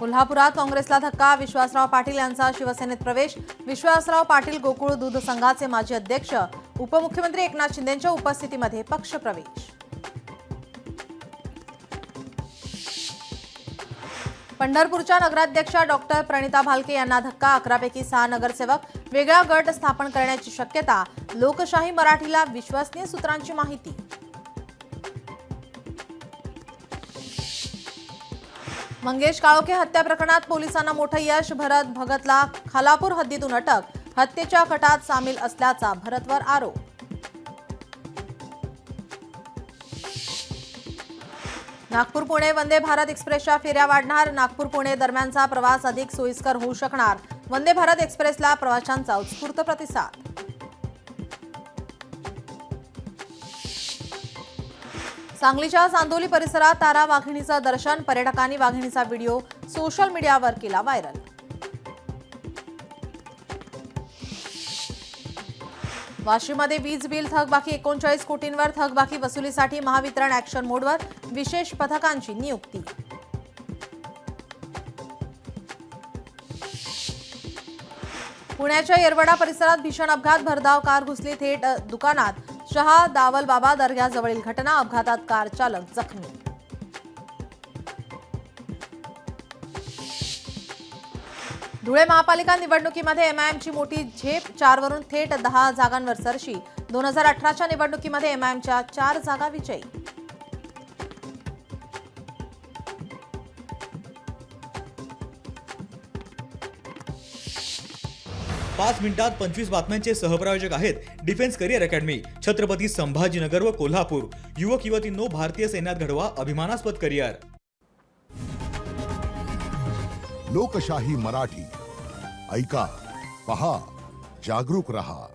कोल्हापुरात काँग्रेसला धक्का, विश्वासराव पाटील यांचा शिवसेनेत प्रवेश। विश्वासराव पाटील गोकुळ दूध संघाचे माजी अध्यक्ष, उपमुख्यमंत्री एकनाथ शिंदेंच्या उपस्थितीमध्ये पक्षप्रवेश। पंढरपूरच्या नगराध्यक्षा डॉक्टर प्रणिता भालके यांना धक्का, 11 पैकी 6 नगरसेवक, वेगळा गट स्थापन करण्याची शक्यता। लोकशाही मराठीला विश्वसनीय सूत्रांची माहिती। मंगेश काळोखे हत्या प्रकरणात पोलिसांना मोठं यश, भरत भगतला खालापूर हद्दीतून अटक, हत्येच्या कटात सामील असल्याचा भरतवर आरोप। नागपूर पुणे वंदे भारत एक्सप्रेसच्या फेऱ्या वाढणार, नागपूर पुणे दरम्यानचा प्रवास अधिक सोयीस्कर होऊ शकणार। वंदे भारत एक्सप्रेसला प्रवाशांचा उत्स्फूर्त प्रतिसाद। सांगलीच्या चांदोली परिसरात तारा वाघिणीचं दर्शन, पर्यटकांनी वाघिणीचा व्हिडिओ सोशल मीडियावर केला व्हायरल। वाशीमध्ये वीज बिल थकबाकी 39 कोटींवर, थकबाकी वसुलीसाठी महावितरण ऍक्शन मोडवर, विशेष पथकांची नियुक्ती। पुण्याच्या येरवडा परिसरात भीषण अपघात, भरधाव कार घुसली थेट दुकानात, शहा दावल बाबा दर्ग्याजवळील घटना, अपघातात कार चालक जखमी। धुळे महापालिका निवडणुकीमध्ये एमआयएमची मोठी झेप, 4 वरून थेट 10 जागांवर सरशी। 2018च्या निवडणुकीमध्ये एमआयएमच्या 4 जागा विजयी। 5 मिनिटात 25 बातम्यांचे सहप्रायोजक आहेत defence career academy, Chhatrapati Sambhajinagar व कोल्हापूर। युवक युवतींनो, भारतीय सैन्यात घडवा अभिमानास्पद करिअर। लोकशाही मराठी ऐका, पहा, जागरूक रहा।